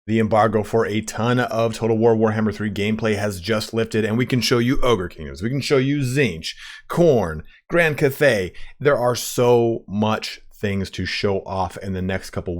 The embargo for a ton of Total War Warhammer 3 gameplay has just lifted, and we can show you Ogre Kingdoms, we can show you Tzeentch, Khorne, Grand Cathay. There are so much things to show off in the next couple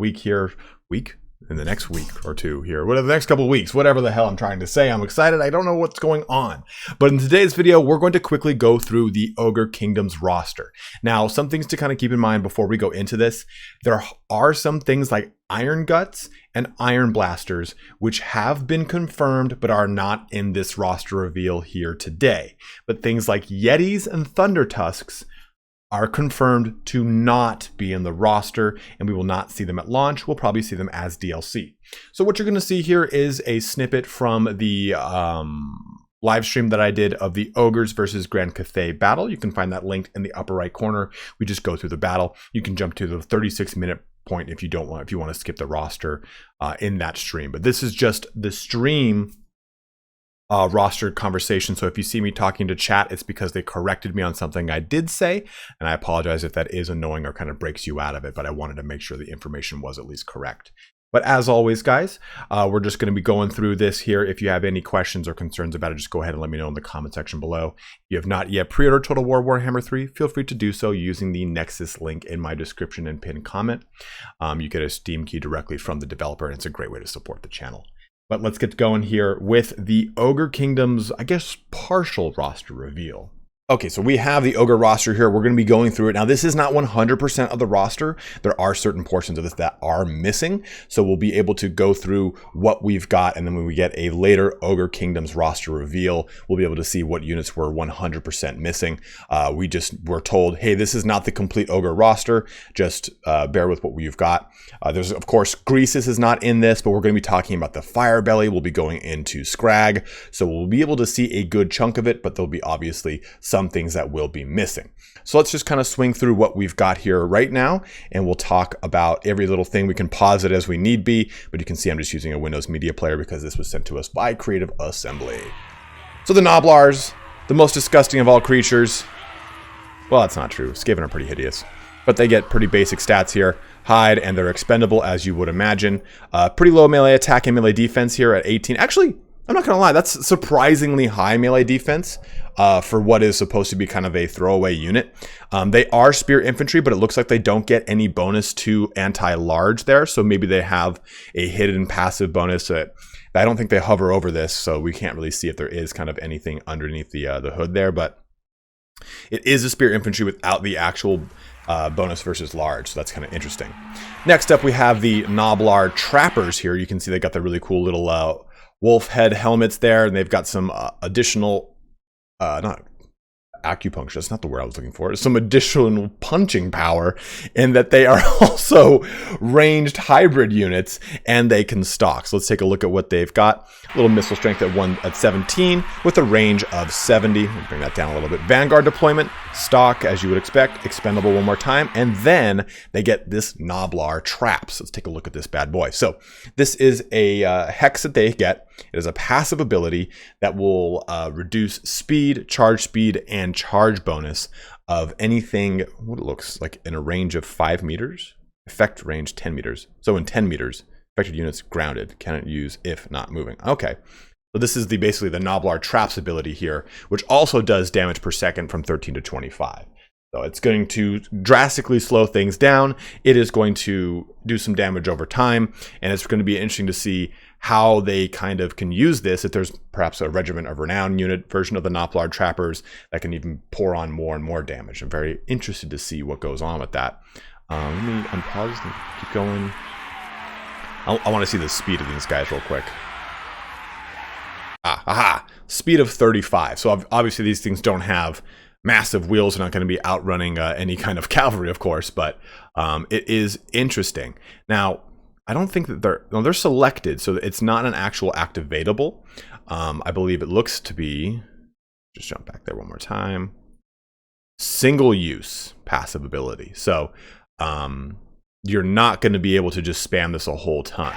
in the next week or two here, whatever, the next couple of weeks, whatever the hell I'm trying to say. I'm excited. I don't know what's going on. But in today's video, we're going to quickly go through the Ogre Kingdoms roster. Now, some things to kind of keep in mind before we go into this. There are some things like Ironguts and Ironblasters, which have been confirmed but are not in this roster reveal here today. But things like Yehtees and Thundertusks are confirmed to not be in the roster, and we will not see them at launch. We'll probably see them as DLC. So what you're going to see here is a snippet from the live stream that I did of the Ogres versus Grand Cathay battle. You can find that linked in the upper right corner. We just go through the battle. You can jump to the 36-minute point if you want to skip the roster in that stream. But this is just the stream roster conversation. So if you see me talking to chat, it's because they corrected me on something I did say, and I apologize if that is annoying or kind of breaks you out of it, but I wanted to make sure the information was at least correct. But as always, guys, we're just going to be going through this here. If you have any questions or concerns about it, just go ahead and let me know in the comment section below. If you have not yet pre-ordered Total War Warhammer 3, feel free to do so using the Nexus link in my description and pinned comment. You get a Steam key directly from the developer, and it's a great way to support the channel. But let's get going here with the Ogre Kingdoms, I guess, partial roster reveal. Okay, so we have the Ogre roster here. We're going to be going through it. Now, this is not 100% of the roster. There are certain portions of this that are missing. So we'll be able to go through what we've got. And then when we get a later Ogre Kingdoms roster reveal, we'll be able to see what units were 100% missing. We just were told, hey, this is not the complete Ogre roster. Just bear with what we've got. There's, of course, Greasus is not in this, but we're going to be talking about the Firebelly. We'll be going into Skrag. So we'll be able to see a good chunk of it, but there'll be obviously some things that will be missing. So let's just kind of swing through what we've got here right now, and we'll talk about every little thing. We can pause it as we need be, but you can see I'm just using a Windows Media Player because this was sent to us by Creative Assembly. So the Gnoblars, the most disgusting of all creatures. Well, that's not true. Skaven are pretty hideous, but they get pretty basic stats here. Hide, and they're expendable, as you would imagine. Pretty low melee attack and melee defense here at 18. Actually, I'm not gonna lie, that's surprisingly high melee defense for what is supposed to be kind of a throwaway unit. They are spear infantry, but it looks like they don't get any bonus to anti-large there, so maybe they have a hidden passive bonus that I don't think they hover over this, so we can't really see if there is kind of anything underneath the hood there, but it is a spear infantry without the actual bonus versus large, so that's kind of interesting. Next up, we have the Gnoblar Trappers here. You can see they got the really cool little wolf head helmets there, and they've got some additional, not acupuncture, that's not the word I was looking for, some additional punching power in that they are also ranged hybrid units, and they can stalk. So let's take a look at what they've got. A little missile strength at 17 with a range of 70. We'll bring that down a little bit. Vanguard deployment, stock as you would expect, expendable one more time, and then they get this Gnoblar Traps. Let's take a look at this bad boy. So this is a hex that they get. It is a passive ability that will reduce speed, and charge bonus of anything, what it looks like, in a range of 5 meters. Effect range 10 meters. So in 10 meters, affected units grounded, cannot use if not moving. Okay. So this is basically the Gnoblar Traps ability here, which also does damage per second from 13 to 25. So it's going to drastically slow things down. It is going to do some damage over time, and it's going to be interesting to see how they kind of can use this. If there's perhaps a Regiment of Renown unit version of the Gnoblar Trappers that can even pour on more and more damage. I'm very interested to see what goes on with that. Let me unpause and keep going. I want to see the speed of these guys real quick. Speed of 35. So obviously these things don't have massive wheels. They're not going to be outrunning any kind of cavalry, of course, but it is interesting. Now, I don't think that they're selected, so it's not an actual activatable. I believe it looks to be, just jump back there one more time, single use passive ability. So you're not going to be able to just spam this a whole ton.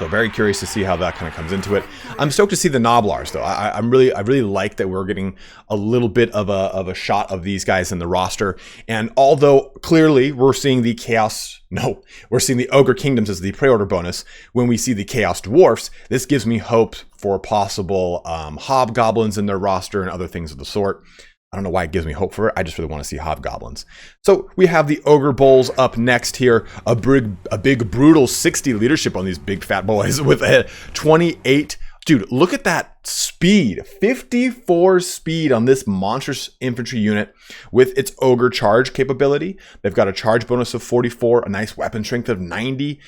So very curious to see how that kind of comes into it. I'm stoked to see the Noblars though. I really like that we're getting a little bit of a shot of these guys in the roster. And although clearly we're seeing the we're seeing the Ogre Kingdoms as the pre-order bonus. When we see the Chaos Dwarfs, this gives me hope for possible Hobgoblins in their roster and other things of the sort. I don't know why it gives me hope for it. I just really want to see Hobgoblins. So we have the Ogre Bulls up next here. A big brutal 60 leadership on these big fat boys with a 28. Dude, look at that speed. 54 speed on this monstrous infantry unit with its Ogre charge capability. They've got a charge bonus of 44, a nice weapon strength of 90.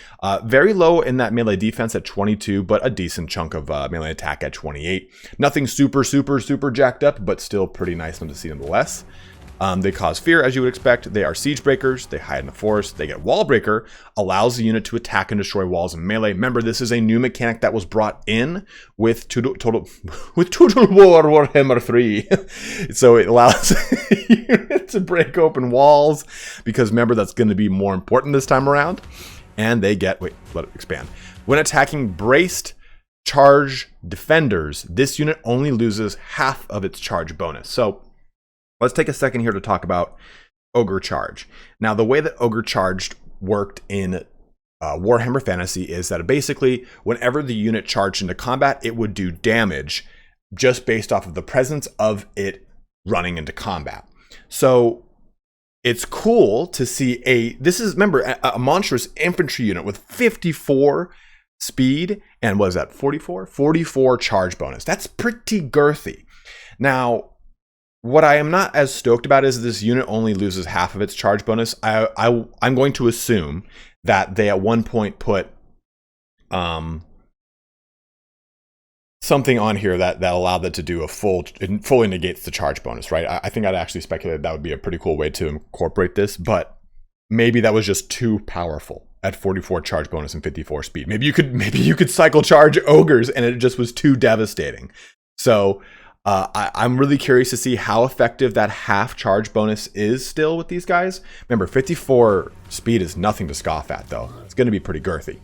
Very low in that melee defense at 22, but a decent chunk of melee attack at 28. Nothing super jacked up, but still pretty nice one to see nonetheless. They cause fear, as you would expect. They are siege breakers. They hide in the forest. They get wall breaker, allows the unit to attack and destroy walls in melee. Remember, this is a new mechanic that was brought in with Total War Warhammer 3. So it allows the unit to break open walls, because remember, that's going to be more important this time around. And they get, let it expand. When attacking braced charge defenders, this unit only loses half of its charge bonus. So let's take a second here to talk about Ogre Charge. Now, the way that Ogre Charged worked in Warhammer Fantasy is that basically, whenever the unit charged into combat, it would do damage just based off of the presence of it running into combat. So it's cool to see remember, a monstrous infantry unit with 54 speed and what is that, 44? 44 charge bonus. That's pretty girthy. Now, what I am not as stoked about is this unit only loses half of its charge bonus. I'm going to assume that they at one point put something on here that allowed that to do it fully negates the charge bonus, right? I think I'd actually speculate that would be a pretty cool way to incorporate this, but maybe that was just too powerful at 44 charge bonus and 54 speed. Maybe you could cycle charge ogres and it just was too devastating. So I'm really curious to see how effective that half charge bonus is still with these guys. Remember, 54 speed is nothing to scoff at, though. It's going to be pretty girthy.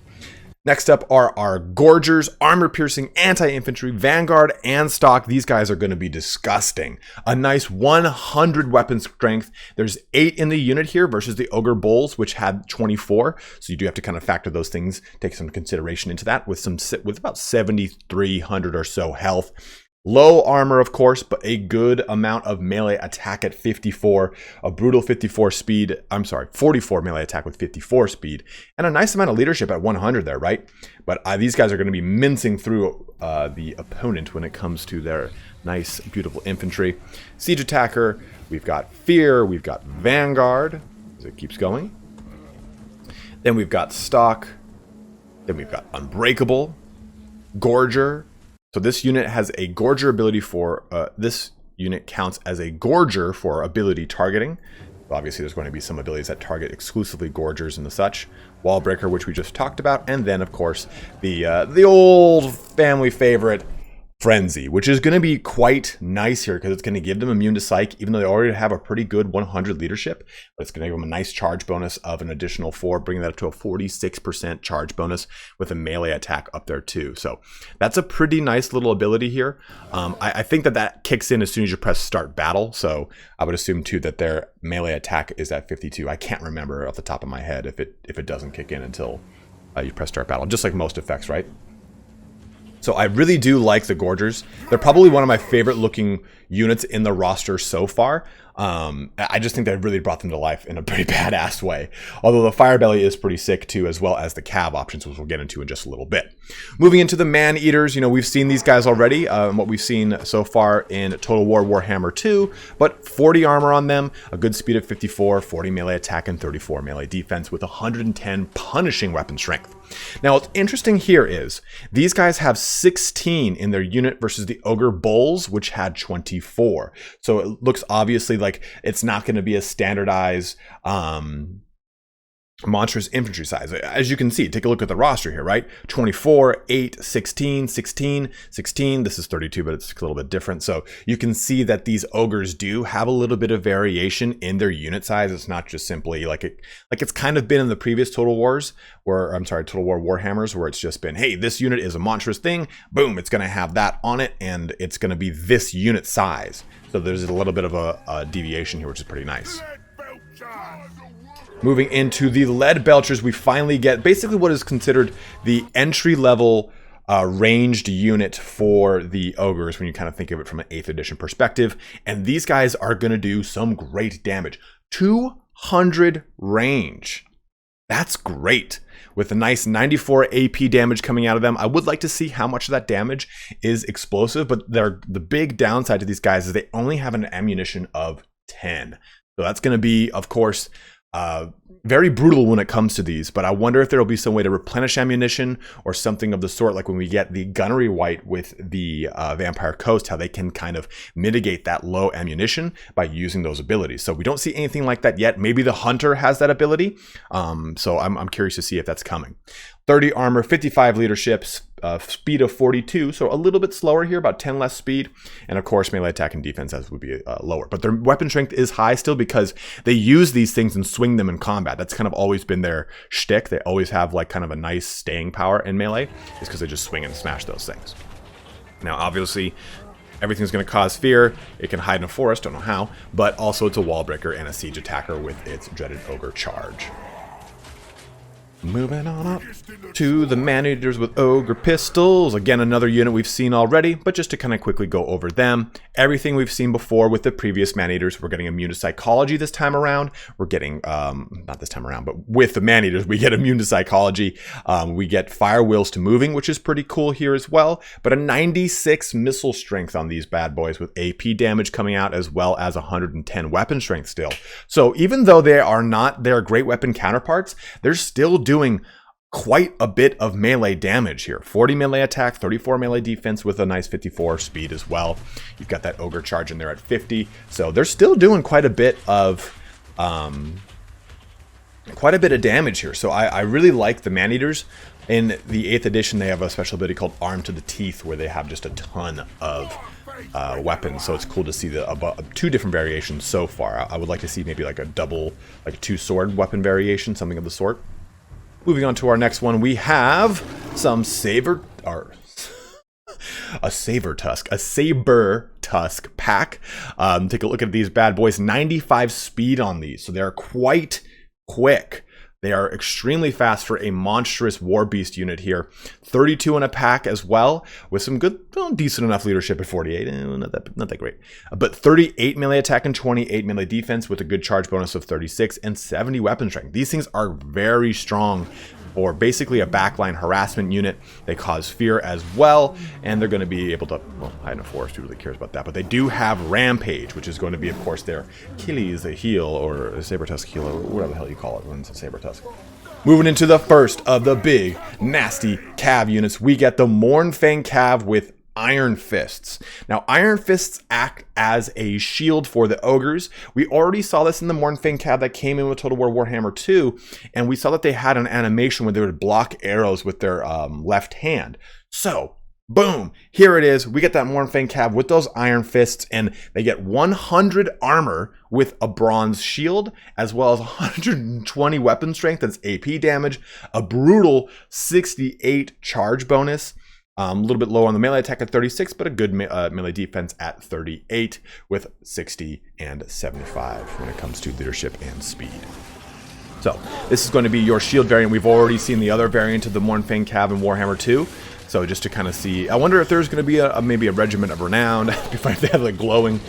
Next up are our Gorgers, armor-piercing, anti-infantry, vanguard, and stock. These guys are going to be disgusting. A nice 100 weapon strength. There's 8 in the unit here versus the Ogre Bulls, which had 24. So you do have to kind of factor those things, take some consideration into that with about 7,300 or so health. Low armor, of course, but a good amount of melee attack at 54, a brutal 44 melee attack with 54 speed, and a nice amount of leadership at 100 there, right? But these guys are going to be mincing through the opponent when it comes to their nice, beautiful infantry. Siege attacker, we've got fear, we've got vanguard, as it keeps going. Then we've got stock, then we've got unbreakable, gorger. So this unit has a Gorger ability for, this unit counts as a Gorger for ability targeting. Obviously, there's going to be some abilities that target exclusively Gorgers and the such. Wall Breaker, which we just talked about. And then, of course, the old family favorite, Frenzy, which is going to be quite nice here because it's going to give them immune to psych, even though they already have a pretty good 100 leadership. But it's going to give them a nice charge bonus of an additional 4, bringing that up to a 46% charge bonus with a melee attack up there too. So that's a pretty nice little ability here. I think that kicks in as soon as you press start battle. So I would assume too that their melee attack is at 52. I can't remember off the top of my head if it doesn't kick in until you press start battle, just like most effects, right? So I really do like the Gorgers. They're probably one of my favorite looking units in the roster so far. I just think they really brought them to life in a pretty badass way. Although the Firebelly is pretty sick too, as well as the Cav options, which we'll get into in just a little bit. Moving into the Man-Eaters, we've seen these guys already, what we've seen so far in Total War Warhammer 2, but 40 armor on them, a good speed of 54, 40 melee attack, and 34 melee defense with 110 punishing weapon strength. Now, what's interesting here is these guys have 16 in their unit versus the Ogre Bulls, which had 24. So it looks obviously like it's not going to be a standardized monstrous infantry size. As you can see, take a look at the roster here, right? 24, 8, 16, 16, 16. This is 32, but it's a little bit different. So you can see that these ogres do have a little bit of variation in their unit size. It's not just simply like it's kind of been in the previous Total Wars, where Total War Warhammers, where it's just been, hey, this unit is a monstrous thing. Boom, it's going to have that on it, and it's going to be this unit size. So there's a little bit of a deviation here, which is pretty nice. Moving into the lead belchers, we finally get basically what is considered the entry-level ranged unit for the ogres when you kind of think of it from an 8th edition perspective. And these guys are going to do some great damage. 200 range. That's great. With a nice 94 AP damage coming out of them. I would like to see how much of that damage is explosive, but the big downside to these guys is they only have an ammunition of 10. So that's going to be, of course, very brutal when it comes to these, but I wonder if there will be some way to replenish ammunition or something of the sort, like when we get the gunnery white with the Vampire Coast, how they can kind of mitigate that low ammunition by using those abilities. So we don't see anything like that yet. Maybe the Hunter has that ability. So I'm curious to see if that's coming. 30 armor, 55 leadership, speed of 42, so a little bit slower here, about 10 less speed, and of course melee attack and defense as would be lower. But their weapon strength is high still because they use these things and swing them in combat. That's kind of always been their shtick. They always have like kind of a nice staying power in melee, is because they just swing and smash those things. Now obviously everything's going to cause fear. It can hide in a forest, don't know how, but also it's a wall breaker and a siege attacker with its dreaded ogre charge. Moving on up to the man-eaters with ogre pistols. Again, another unit we've seen already, but just to kind of quickly go over them. Everything we've seen before with the previous man-eaters. We're getting immune to psychology this time around. We're getting, not this time around, but with the man-eaters, we get immune to psychology. We get fire wheels to moving, which is pretty cool here as well. But a 96 missile strength on these bad boys with AP damage coming out, as well as 110 weapon strength still. So even though they are not their great weapon counterparts, they're still doing quite a bit of melee damage here. 40 melee attack, 34 melee defense with a nice 54 speed as well. You've got that ogre charge in there at 50. So they're still doing quite a bit of damage here. So I really like the man-eaters. In the 8th edition, they have a special ability called Arm to the Teeth, where they have just a ton of weapons. So it's cool to see the two different variations so far. I would like to see maybe like a double, like a 2-sword weapon variation, something of the sort. Moving on to our next one, we have some saber tusk pack. Take a look at these bad boys. 95 speed on these, so they're quite quick. They are extremely fast for a monstrous war beast unit here. 32 in a pack as well, with some good, well, decent enough leadership at 48. Not that great. But 38 melee attack and 28 melee defense with a good charge bonus of 36 and 70 weapon strength. These things are very strong for basically a backline harassment unit. They cause fear as well, and they're going to be able to, well, hide in a forest. Who really cares about that? But they do have Rampage, which is going to be, of course, their Achilles heel, or a Saber Tusk heel, or whatever the hell you call it when it's a Saber Tusk. Moving into the first of the big, nasty Cav units, we get the Mournfang Cav with Iron Fists. Now, Iron Fists act as a shield for the ogres. We already saw this in the Mournfang Cav that came in with Total War Warhammer 2, and we saw that they had an animation where they would block arrows with their left hand. So, boom, here it is. We get that Mournfang Cav with those Iron Fists, and they get 100 armor with a bronze shield, as well as 120 weapon strength, that's AP damage, a brutal 68 charge bonus, a little bit low on the melee attack at 36, but a good melee defense at 38 with 60 and 75 when it comes to leadership and speed. So this is going to be your shield variant. We've already seen the other variant of the Mournfang Cav in Warhammer 2. So just to kind of see, I wonder if there's going to be maybe a regiment of renown, if they have like glowing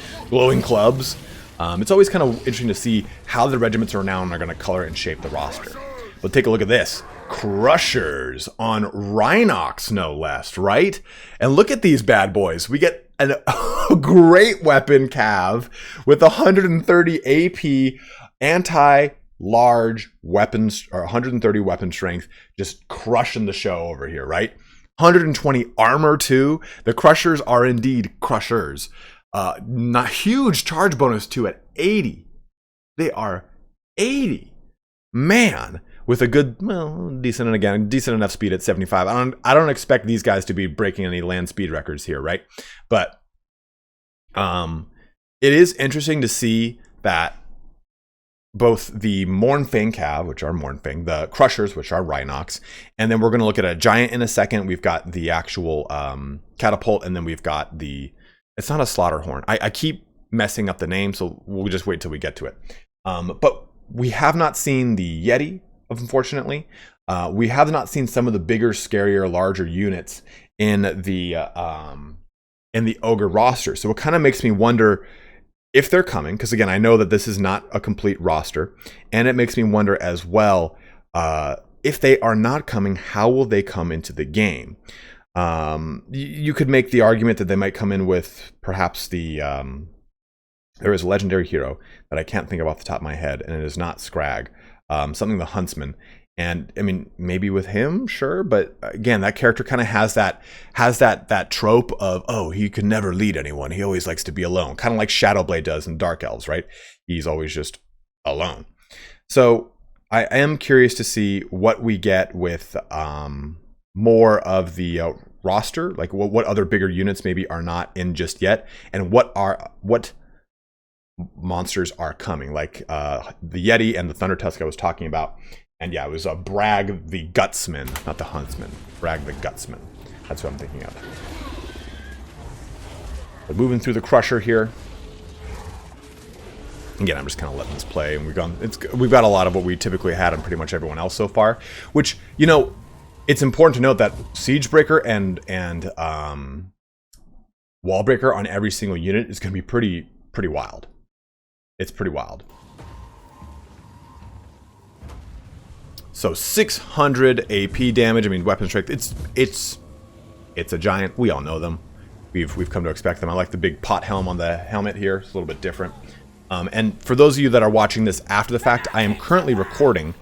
clubs. It's always kind of interesting to see how the regiments of renown are going to color and shape the roster. But take a look at this. Crushers on Rhinox, no less, right? And look at these bad boys. We get a great weapon cav with 130 AP anti-large weapons, or 130 weapon strength, just crushing the show over here, right? 120 armor too. The Crushers are indeed crushers. Not huge charge bonus too at 80. They are 80. Man, with a good, well, decent enough speed at 75. I don't expect these guys to be breaking any land speed records here, right? But it is interesting to see that both the Mournfang Cav, which are Mournfang, the Crushers, which are Rhinox, and then we're going to look at a Giant in a second. We've got the actual Catapult, and then we've got the, it's not a Slaughterhorn. I keep messing up the name, so we'll just wait till we get to it. But we have not seen the Yeti, unfortunately. We have not seen some of the bigger, scarier, larger units in the Ogre roster. So it kind of makes me wonder if they're coming, because again, I know that this is not a complete roster, and it makes me wonder as well, if they are not coming, how will they come into the game? You could make the argument that they might come in with perhaps the, there is a legendary hero that I can't think of off the top of my head, and it is not Skrag, something the Huntsman. And I mean, maybe with him, sure, but again, that character kind of has that trope of, oh, he could never lead anyone. He always likes to be alone, kind of like Shadowblade does in Dark Elves, right? He's always just alone. So I am curious to see what we get with more of the roster, like what other bigger units maybe are not in just yet, and what monsters are coming, like the Yeti and the Thundertusk I was talking about. And yeah, it was Brag the Gutsman, not the Huntsman. Brag the Gutsman. That's what I'm thinking of. But moving through the Crusher here. Again, I'm just kind of letting this play, and we've got a lot of what we typically had on pretty much everyone else so far. Which, you know, it's important to note that Siegebreaker and Wallbreaker on every single unit is going to be pretty wild. It's pretty wild. So 600 AP damage. I mean, weapon strength. It's a giant. We all know them. We've come to expect them. I like the big pot helm on the helmet here. It's a little bit different. And for those of you that are watching this after the fact, I am currently recording,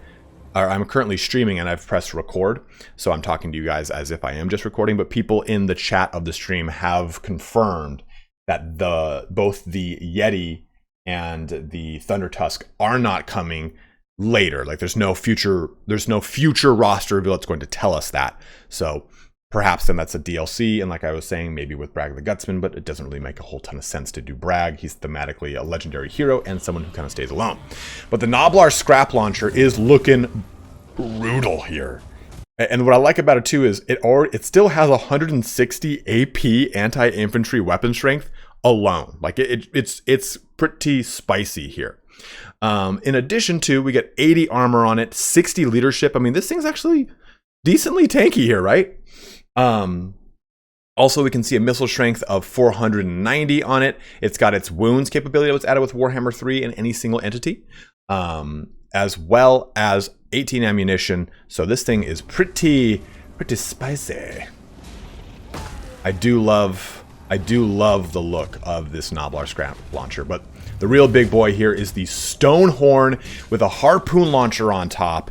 or I'm currently streaming, and I've pressed record. So I'm talking to you guys as if I am just recording. But people in the chat of the stream have confirmed that both the Yeti and the Thundertusk are not coming later. Like there's no future roster reveal that's going to tell us that. So perhaps then that's a DLC, and like I was saying, maybe with Brag the Gutsman, but it doesn't really make a whole ton of sense to do Brag. He's thematically a legendary hero and someone who kind of stays alone. But the Gnoblar Scrap Launcher is looking brutal here. And what I like about it too is it still has 160 AP anti-infantry weapon strength alone. Like it's pretty spicy here. In addition to, we get 80 armor on it, 60 leadership. I mean, this thing's actually decently tanky here, right? Also, we can see a missile strength of 490 on it. It's got its wounds capability that was added with Warhammer 3 in any single entity, as well as 18 ammunition. So this thing is pretty spicy. I do love the look of this Gnoblar Scrap Launcher, but the real big boy here is the Stonehorn with a harpoon launcher on top,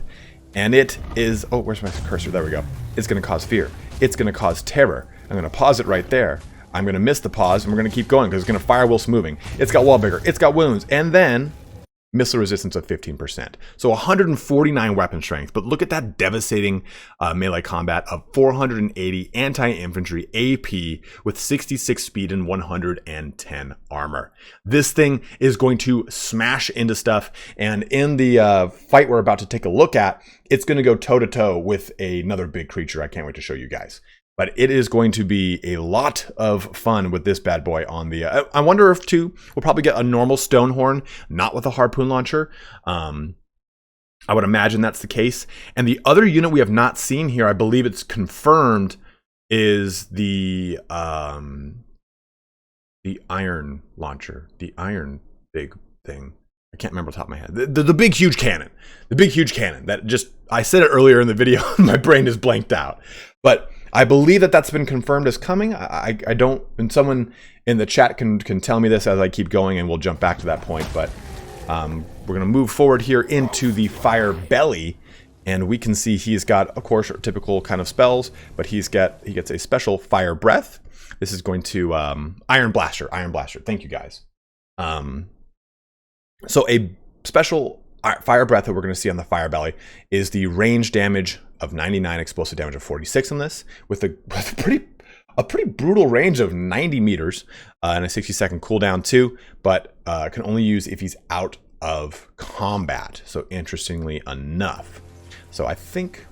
and it is, oh, where's my cursor? There we go. It's going to cause fear. It's going to cause terror. I'm going to pause it right there. I'm going to miss the pause, and we're going to keep going because it's going to fire whilst moving. It's got wall breaker. It's got wounds, and then missile resistance of 15%. So 149 weapon strength, but look at that devastating melee combat of 480 anti-infantry AP with 66 speed and 110 armor. This thing is going to smash into stuff, and in the fight we're about to take a look at, it's going to go toe-to-toe with another big creature I can't wait to show you guys. But it is going to be a lot of fun with this bad boy on the... I wonder if, too, we'll probably get a normal Stonehorn, not with a harpoon launcher. I would imagine that's the case. And the other unit we have not seen here, I believe it's confirmed, is the iron launcher. The iron big thing. I can't remember off the top of my head. The big, huge cannon. The big, huge cannon. That just... I said it earlier in the video, my brain is blanked out. But... I believe that that's been confirmed as coming. I don't, and someone in the chat can tell me this as I keep going, and we'll jump back to that point. But we're going to move forward here into the Fire Belly, and we can see he's got, of course, typical kind of spells, but he gets a special Fire Breath. This is going to Iron Blaster. Thank you guys. So a special Fire Breath that we're going to see on the Fire Belly is the range damage of 99, explosive damage of 46 on this, with a pretty brutal range of 90 meters and a 60-second cooldown too, but can only use if he's out of combat. So interestingly enough. So I think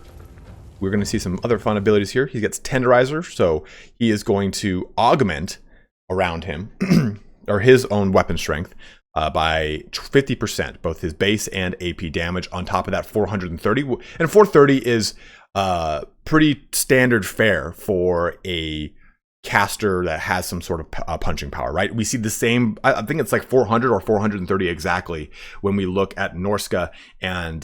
we're going to see some other fun abilities here. He gets Tenderizer, so he is going to augment around him, or his own weapon strength, by 50%, both his base and AP damage. On top of that, 430. And 430 is pretty standard fare for a caster that has some sort of punching power, right? We see the same, I think it's like 400 or 430 exactly when we look at Norska and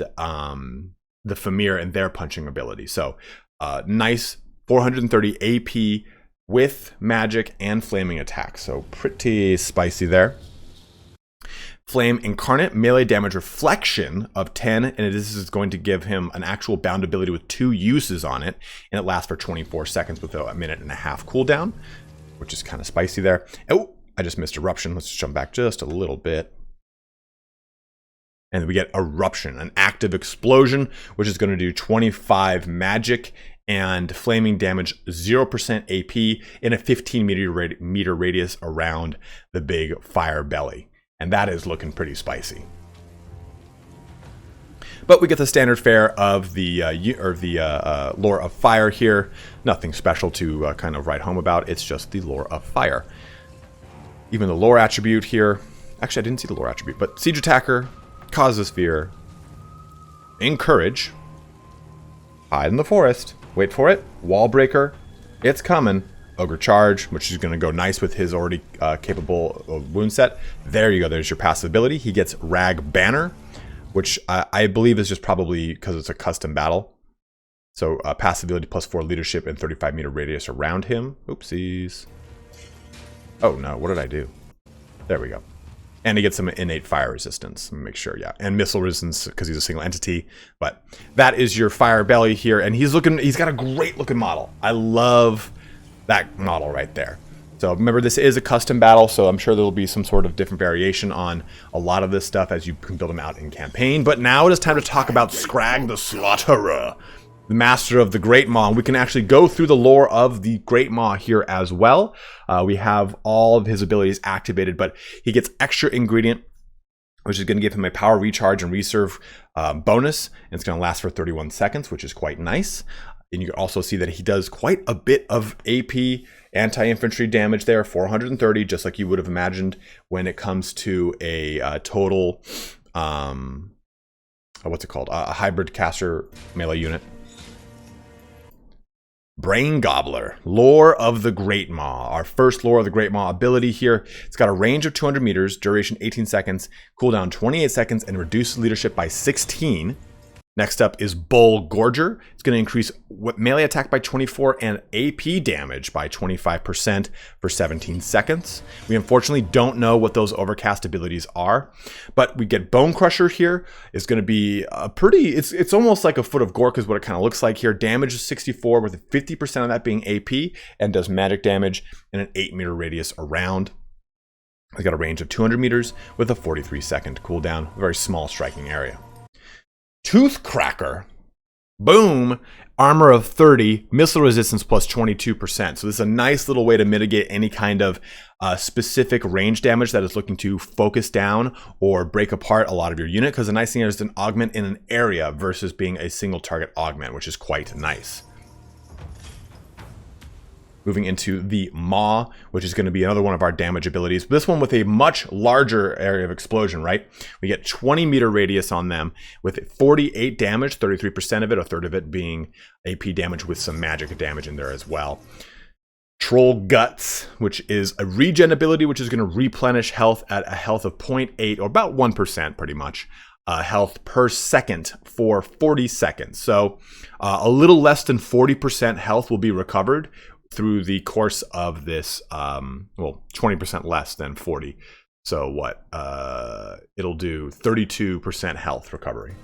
the Famir and their punching ability. So nice 430 AP with magic and flaming attack. So pretty spicy there. Flame Incarnate, melee damage reflection of 10, and this is going to give him an actual bound ability with 2 uses on it, and it lasts for 24 seconds with a 1.5-minute cooldown, which is kind of spicy there. Oh, I just missed Eruption. Let's jump back just a little bit. And we get Eruption, an active explosion, which is going to do 25 magic and flaming damage, 0% AP in a 15-meter radius around the big Fire Belly. And that is looking pretty spicy. But we get the standard fare of the lore of fire here. Nothing special to kind of write home about. It's just the lore of fire. Even the lore attribute here. Actually, I didn't see the lore attribute, but Siege Attacker, Causes Fear, Encourage, Hide in the Forest, wait for it, Wall Breaker, It's Coming, Ogre Charge, which is going to go nice with his already capable wound set. There you go. There's your passive ability. He gets Rag Banner, which I believe is just probably because it's a custom battle. So passive ability +4 leadership and 35-meter radius around him. Oopsies. Oh no, what did I do? There we go. And he gets some innate fire resistance. Make sure, yeah. And missile resistance because he's a single entity. But that is your Fire Belly here. And he's got a great looking model. I love that model right there. So remember, this is a custom battle, so I'm sure there'll be some sort of different variation on a lot of this stuff as you can build them out in campaign. But now it is time to talk about Skrag the Slaughterer, the master of the Great Maw. And we can actually go through the lore of the Great Maw here as well. We have all of his abilities activated, but he gets extra ingredient, which is going to give him a power recharge and reserve bonus. And it's going to last for 31 seconds, which is quite nice. And you can also see that he does quite a bit of AP anti-infantry damage there, 430, just like you would have imagined when it comes to a total, what's it called? A hybrid caster melee unit. Brain Gobbler, Lore of the Great Maw. Our first Lore of the Great Maw ability here. It's got a range of 200 meters, duration 18 seconds, cooldown 28 seconds, and reduces leadership by 16. Next up is Bull Gorger. It's going to increase melee attack by 24 and AP damage by 25% for 17 seconds. We unfortunately don't know what those overcast abilities are, but we get Bone Crusher here. It's going to be a pretty, it's almost like a Foot of Gork is what it kind of looks like here. Damage is 64 with 50% of that being AP, and does magic damage in an 8-meter radius around. It's got a range of 200 meters with a 43-second cooldown, a very small striking area. Tooth Cracker, boom, armor of 30, missile resistance plus 22%. So this is a nice little way to mitigate any kind of specific range damage that is looking to focus down or break apart a lot of your unit, because the nice thing is it's an augment in an area versus being a single target augment, which is quite nice. Moving into the Maw, which is going to be another one of our damage abilities. This one with a much larger area of explosion, right? We get 20-meter radius on them with 48 damage, 33% of it, a third of it being AP damage with some magic damage in there as well. Troll Guts, which is a regen ability, which is going to replenish health at a health of 0.8, or about 1% pretty much. Health per second for 40 seconds. So a little less than 40% health will be recovered through the course of this, well, 20% less than 40. So what? It'll do 32% health recovery.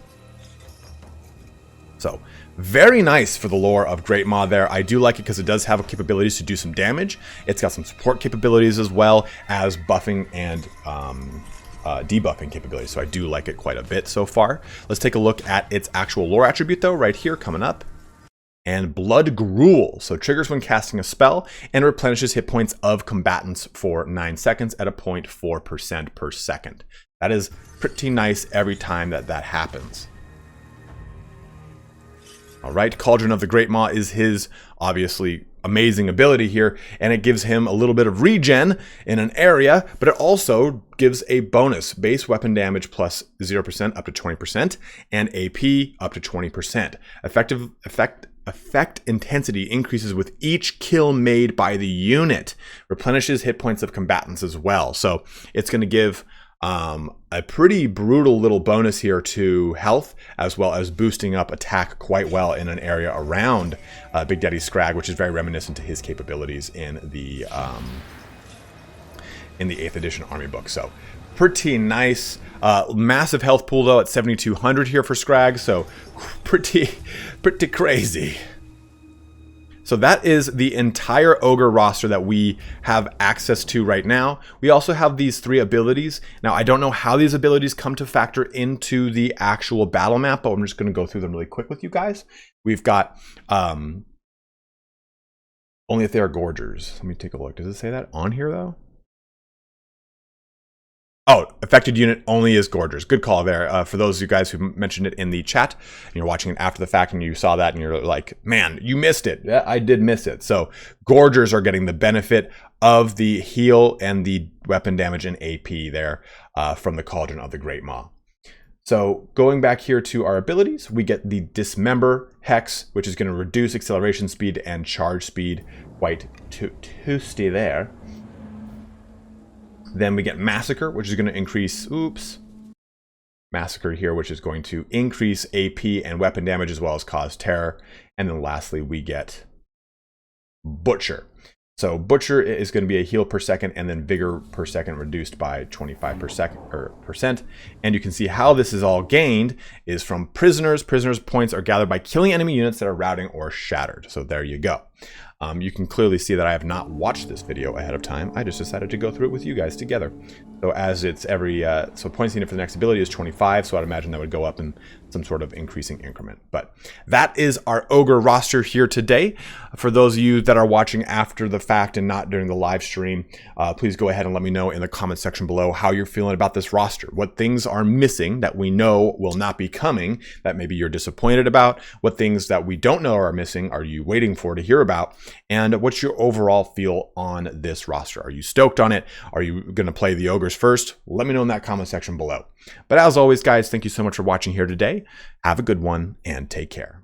So very nice for the lore of Great Maw there. I do like it because it does have capabilities to do some damage. It's got some support capabilities as well as buffing and debuffing capabilities. So I do like it quite a bit so far. Let's take a look at its actual lore attribute though, right here coming up. And Blood Gruel. So triggers when casting a spell and replenishes hit points of combatants for 9 seconds at a 0.4% per second. That is pretty nice every time that happens. All right, Cauldron of the Great Maw is his obviously amazing ability here, and it gives him a little bit of regen in an area, but it also gives a bonus: base weapon damage plus 0% up to 20% and AP up to 20%. Effect intensity increases with each kill made by the unit. Replenishes hit points of combatants as well. So it's going to give a pretty brutal little bonus here to health, as well as boosting up attack quite well in an area around Big Daddy Skrag, which is very reminiscent to his capabilities in the 8th edition army book. So pretty nice. Massive health pool though at 7,200 here for Skrag, so pretty crazy. So that is the entire Ogre roster that we have access to right now. We also have these 3 abilities. Now, I don't know how these abilities come to factor into the actual battle map, but I'm just going to go through them really quick with you guys. We've got only if they are gorgers. Let me take a look. Does it say that on here though? Oh, affected unit only is gorgers. Good call there. For those of you guys who mentioned it in the chat, and you're watching it after the fact and you saw that and you're like, man, you missed it. Yeah, I did miss it. So gorgers are getting the benefit of the heal and the weapon damage and AP there from the Cauldron of the Great Maw. So going back here to our abilities, we get the Dismember Hex, which is going to reduce acceleration speed and charge speed quite toasty there. Then we get Massacre, which is going to increase, Massacre here, which is going to increase AP and weapon damage as well as cause terror. And then lastly, we get Butcher. So Butcher is going to be a heal per second and then vigor per second reduced by 25%. And you can see how this is all gained is from prisoners. Prisoners points are gathered by killing enemy units that are routing or shattered. So there you go. You can clearly see that I have not watched this video ahead of time. I just decided to go through it with you guys together. So as it's every, so points needed for the next ability is 25. So I'd imagine that would go up in some sort of increasing increment. But that is our Ogre roster here today. For those of you that are watching after the fact and not during the live stream, please go ahead and let me know in the comment section below how you're feeling about this roster. What things are missing that we know will not be coming that maybe you're disappointed about. What things that we don't know are missing are you waiting for to hear about? And what's your overall feel on this roster? Are you stoked on it? Are you going to play the Ogres first? Let me know in that comment section below. But as always, guys, thank you so much for watching here today. Have a good one and take care.